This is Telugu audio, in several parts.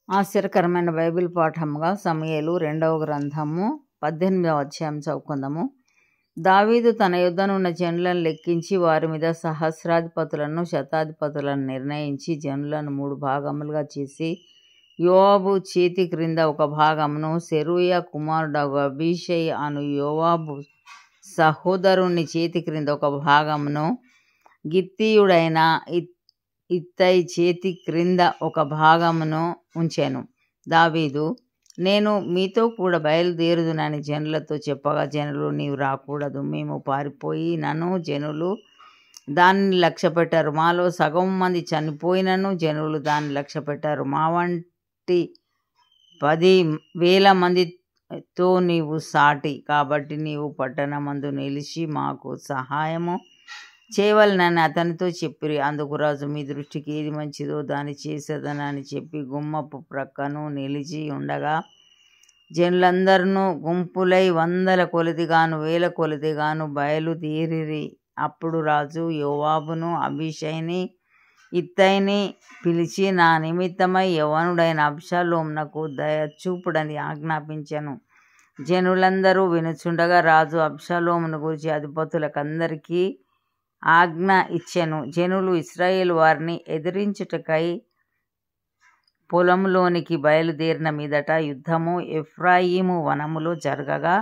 ఆశ్చర్యకరమైన బైబిల్ పాఠముగా సమూయేలు 2వ గ్రంథము 18వ అధ్యాయం చదువుకుందాము. దావీదు తన యుద్ధనున్న జనులను లెక్కించి వారి మీద సహస్రాధిపతులను శతాధిపతులను నిర్ణయించి జనులను 3 భాగములుగా చేసి యోవాబు చేతి క్రింద ఒక భాగమును, సెరూయా కుమారుడగు అబీషై అను యోవాబు సహోదరుని చేతి క్రింద ఒక భాగమును, గిత్తీయుడైన ఇత్తై చేతి క్రింద ఒక భాగమును ఉంచెను. దావీదు, నేను మీతో కూడా బయలుదేరుదునని జనులతో చెప్పగా, జనులు, నీవు రాకూడదు, మేము పారిపోయినను జనులు దానిని లక్ష్యపెట్టారు. మాలో సగం మంది చనిపోయినను జనులు దాన్ని లక్ష్యపెట్టారు. మా వంటి 10,000 మందితో నీవు సాటి, కాబట్టి నీవు పట్టణమందు నిలిచి మాకు సహాయము చేయవలనని అతనితో చెప్పిరి. అందుకు రాజు, మీ దృష్టికి ఏది మంచిదో దాన్ని చేసేదనని చెప్పి గుమ్మపు ప్రక్కను నిలిచి ఉండగా, జనులందరూ గుంపులై 100 కొలదిగాను 1000 కొలదిగాను బయలుదేరిరి. అప్పుడు రాజు యోవాబును అబీషైని ఇత్తైని పిలిచి, నా నిమిత్తమై యవ్వనుడైన అబ్షాలోమునకు దయ చూపుడని ఆజ్ఞాపించెను. జనులందరూ వినుచుండగా రాజు అబ్షాలోమును గూర్చి అధిపతులకందరికీ ఆజ్ఞ ఇచ్చెను. జనులు ఇశ్రాయేలు వారిని ఎదిరించుటకై పొలంలోనికి బయలుదేరిన మీదట యుద్ధము ఎఫ్రాయిము వనములో జరగగా,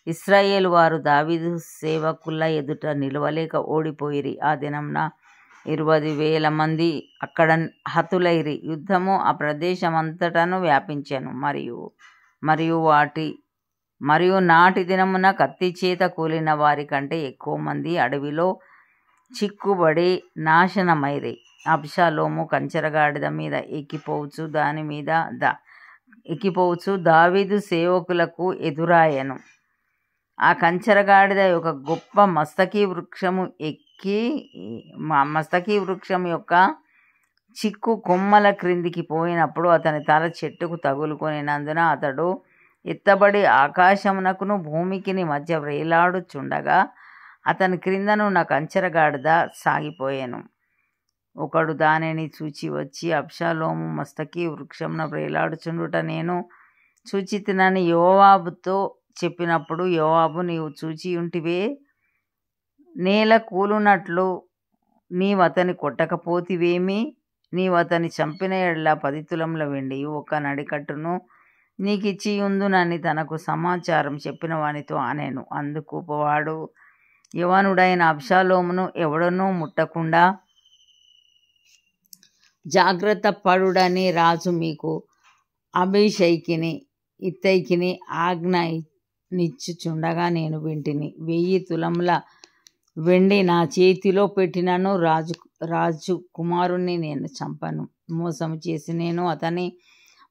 ఇశ్రాయేలు వారు దావీదు సేవకుల ఎదుట నిలవలేక ఓడిపోయిరి. ఆ దినమున 20,000 మంది అక్కడ హతులైరి. యుద్ధము ఆ ప్రదేశమంతటను వ్యాపించెను. మరియు నాటి దినమున కత్తి చేత కూలిన వారి కంటే ఎక్కువ మంది అడవిలో చిక్కుబడి నాశనమైరి. అబ్షాలోము కంచెరగాడిద మీద ఎక్కిపోవచ్చు దావీదు సేవకులకు ఎదురాయెను. ఆ కంచెరగాడిద ఒక గొప్ప మస్తకి వృక్షం యొక్క చిక్కు కొమ్మల క్రిందికి పోయినప్పుడు అతని తల చెట్టుకు తగులుకొనినందున అతడు ఎత్తబడి ఆకాశమునకును భూమికిని మధ్య వ్రేలాడుచుండగా అతని క్రిందనున్న కంచెరగాడిద సాగిపోయెను. ఒకడు దానిని చూచి వచ్చి, అబ్షాలోము మస్తకి వృక్షమున వ్రేలాడుచుండుట నేను చూచితినని యోవాబుతో చెప్పినప్పుడు, యోవాబు, నీవు చూచియుంటివే, నేల కూలునట్లు నీవతని కొట్టకపోతివేమి? నీవు అతని చంపిన యెడల 10 తులముల వెండియు 1 నడికట్టును నీకిచ్చియుందునని తనకు సమాచారం చెప్పిన వానితో అనెను. అందుకు వాడు, యవ్వనుడైన అబ్షాలోమును ఎవడనూ ముట్టకుండా జాగ్రత్త పడుడని రాజు మీకు అబీషైకిని ఇత్తైకిని ఆజ్ఞ నిచ్చుచుండగా నేను వింటిని. 1000 తులముల వెండి నా చేతిలో పెట్టినను రాజు కుమారుణ్ణి నేను చంపను. మోసము చేసి నేను అతని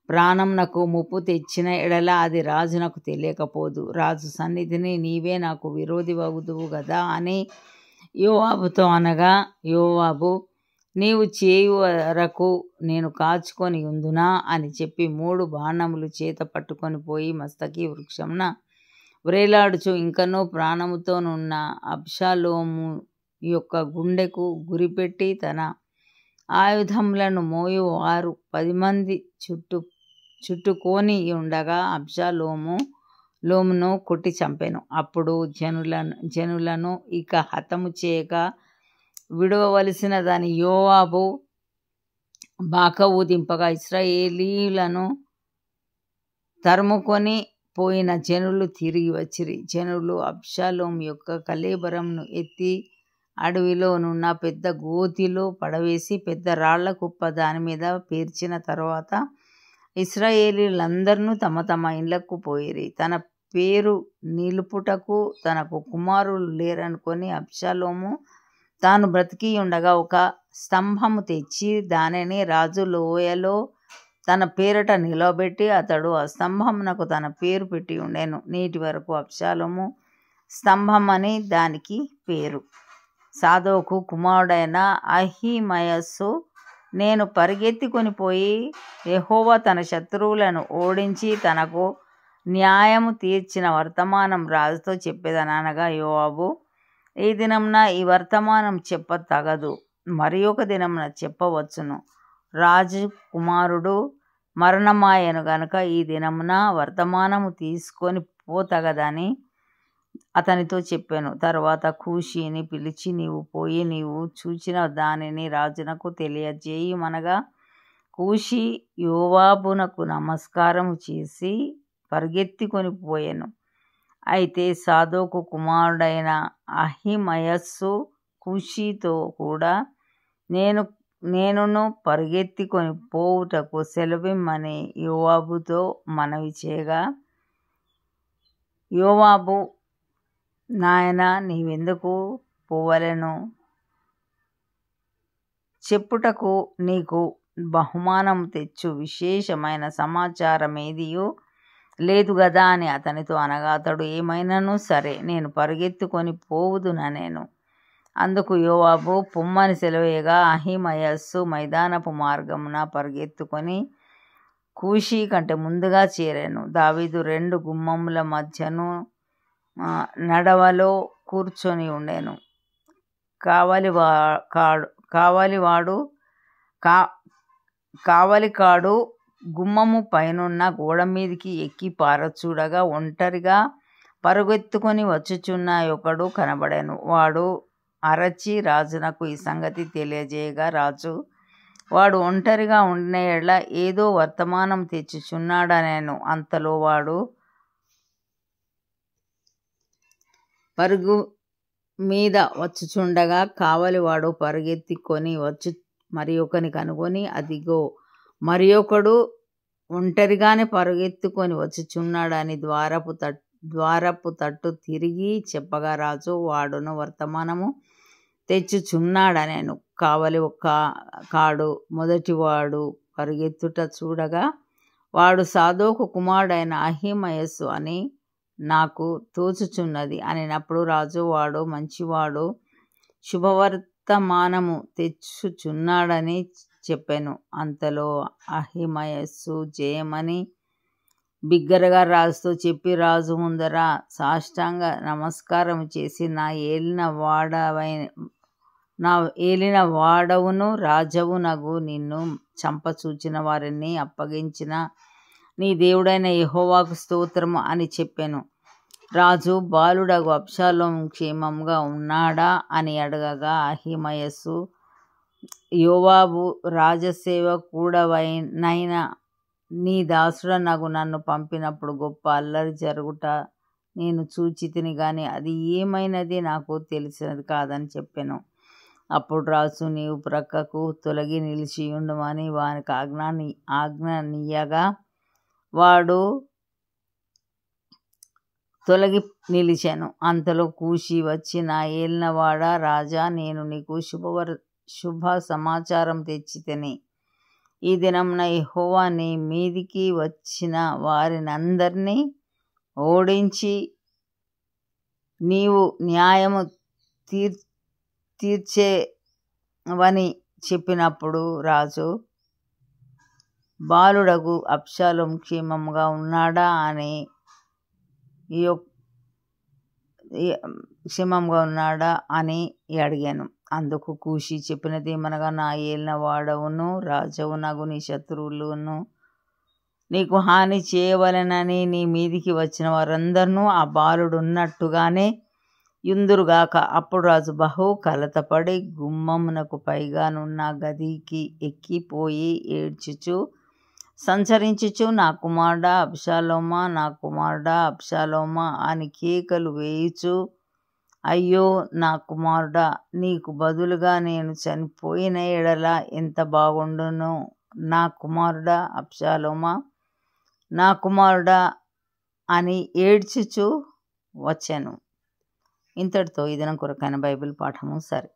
ప్రాణంనకు ముప్పు తెచ్చిన ఎడల అది రాజునకు తెలియకపోదు. రాజు సన్నిధిని నీవే నాకు విరోధి వగుదువు గదా అని యోవాబుతో అనగా, యోవాబు, నీవు చేయు వరకు నేను కాచుకొని ఉందునా అని చెప్పి 3 బాణములు చేత పట్టుకొని పోయి మస్తకి వృక్షమున వ్రేలాడుచు ఇంకనూ ప్రాణముతోనున్న అబ్షాలోము యొక్క గుండెకు గురిపెట్టి తన ఆయుధములను మోయు వారు 10 మంది చుట్టుకొని ఉండగా అబ్షాలోమును కొట్టి చంపెను. అప్పుడు జనులను ఇక హతము చేయక విడవవలసిన దాని యోవాబు బాక ఊదింపగా ఇశ్రాయేలీయులను తరుముకొని పోయిన జనులు తిరిగి వచ్చిరి. జనులు అబ్షాలోము యొక్క కళేబరమును ఎత్తి అడవిలోనున్న పెద్ద గోతిలో పడవేసి పెద్ద రాళ్ల కుప్ప దాని మీద పేర్చిన తరువాత ఇశ్రాయేలీయులందరూ తమ తమ ఇండ్లకు పోయిరి. తన పేరు నిలుపుటకు తనకు కుమారులు లేరనుకొని అబ్షాలోము తాను బ్రతికి ఉండగా ఒక స్తంభము తెచ్చి దానిని రాజు లోయలో తన పేరట నిలవబెట్టి అతడు ఆ స్తంభమునకు తన పేరు పెట్టి ఉండెను. నేటి వరకు అబ్షాలోము స్తంభం అని దానికి పేరు. సాదోకు కుమారుడైన అహిమయస్సు, నేను పరిగెత్తుకొని పోయి యెహోవా తన శత్రువులను ఓడించి తనకు న్యాయము తీర్చిన వర్తమానం రాజుతో చెప్పేదనగా, యోవాబు, ఈ దినమున ఈ వర్తమానం చెప్ప తగదు, మరి ఒక దినమున చెప్పవచ్చును. రాజు కుమారుడు మరణమాయను గనుక ఈ దినమున వర్తమానము తీసుకొని పోతగదని అతనితో చెప్పాను. తరువాత కూషిని పిలిచి, నీవు పోయి నీవు చూచిన దానిని రాజునకు తెలియజేయమనగా, కూషి యోవాబునకు నమస్కారము చేసి పరిగెత్తుకొని పోయెను. అయితే సాదోకు కుమారుడైన అహిమయస్సు కూషితో కూడా నేనును పరిగెత్తుకొని పోవుటకు సెలవిమ్మని యోవాబుతో మనవి చేయగా, యోవాబు, నాయనా, నీవెందుకు పోవలెను? చెప్పుటకు నీకు బహుమానము తెచ్చు విశేషమైన సమాచారమేదియూ లేదు గదా అని అతనితో అనగా, అతడు, ఏమైనాను సరే, నేను పరిగెత్తుకొని పోవుదుననెను. అందుకు యోవాబు పొమ్మని సెలవేయగా, అహిమయస్సు మైదానపు మార్గమున పరిగెత్తుకొని కూషి కంటే ముందుగా చేరాను. దావీదు 2 గుమ్మముల మధ్యను నడవలో కూర్చొని ఉండెను. కావలికాడు గుమ్మము పైనున్న గోడ మీదికి ఎక్కి పారచూడగా, ఒంటరిగా పరుగెత్తుకొని వచ్చుచున్న ఒకడు కనబడెను. వాడు అరచి రాజునకు ఈ సంగతి తెలియజేయగా, రాజు, వాడు ఒంటరిగా ఉండిన యెడల ఏదో వర్తమానం తెచ్చుచున్నాడనెను. అంతలో వాడు పరుగు మీద వచ్చుచుండగా కావలివాడు పరుగెత్తుకొని వచ్చు మరి ఒకని కనుగొని, అదిగో, మరి ఒకడు ఒంటరిగానే పరుగెత్తుకొని వచ్చుచున్నాడని ద్వారపు తట్టు తిరిగి చెప్పగా, రాజు, వాడును వర్తమానము తెచ్చుచున్నాడనెను. కాడు మొదటివాడు పరుగెత్తుట చూడగా, వాడు సాదోకు కుమారుడైన అహిమయస్సు అని నాకు తోచుచున్నది అనినప్పుడు, రాజు, వాడు మంచివాడు, శుభవర్తమానము తెచ్చుచున్నాడని చెప్పెను. అంతలో అహిమయస్సు జయమని బిగ్గరగా రాజుతో చెప్పి, రాజు ముందర సాష్టాంగ నమస్కారం చేసి, నా ఏలిన వాడవును రాజవునగు నిన్ను చంపచూచిన వారిని అప్పగించిన నీ దేవుడైన యెహోవాకు స్తోత్రము అని చెప్పెను. రాజు, బాలుడగు అబ్షాలోము క్షేమముగా ఉన్నాడా అని అడగగా, అహిమయస్సు, యోవాబు రాజసేవకుడవైన నీ దాసుడనగు నన్ను పంపినప్పుడు గొప్ప అల్లరి జరుగుట నేను చూచితిని గాని అది ఏమైనది నాకు తెలిసినది కాదని చెప్పెను. అప్పుడు రాజు, నీవు ప్రక్కకు తొలగి నిలిచియుండుమని వానికి ఆజ్ఞనీయగా, వాడు తొలగి నిలిచెను. అంతలో కూషి వచ్చి, నా ఏలినవాడా రాజా, నేను నీకు శుభ సమాచారం తెచ్చితిని. ఈ దినమున యెహోవా నీ మీదికి వచ్చిన వారినందరినీ ఓడించి నీవు న్యాయము తీర్చేవని చెప్పినప్పుడు రాజు, బాలుడగు అబ్షాలోము క్షేమముగా ఉన్నాడా అని అడిగాను. అందుకు కూషి చెప్పినదేమనగా, నా ఏలిన వాడవును రాజవునగు నీ శత్రువులను నీకు హాని చేయవలెనని నీ మీదికి వచ్చిన వారందరూ ఆ బాలుడున్నట్టుగానే యుందురుగాక. అప్పుడు రాజు బహు కలతపడి గుమ్మమునకు పైగానున్న గదికి ఎక్కిపోయి ఏడ్చుచు సంచరించుచు, నా కుమారుడా అబ్షాలోమా, నా కుమారుడా అబ్షాలోమా అని కేకలు వేయుచు, అయ్యో నా కుమారుడా, నీకు బదులుగా నేను చనిపోయిన ఎడల ఎంత బాగుండును, నా కుమారుడా అబ్షాలోమా, నా కుమారుడా అని ఏడ్చుచు వచ్చాను. ఇంతటితో ఈ దినం కొరకైన బైబిల్ పాఠము సరే.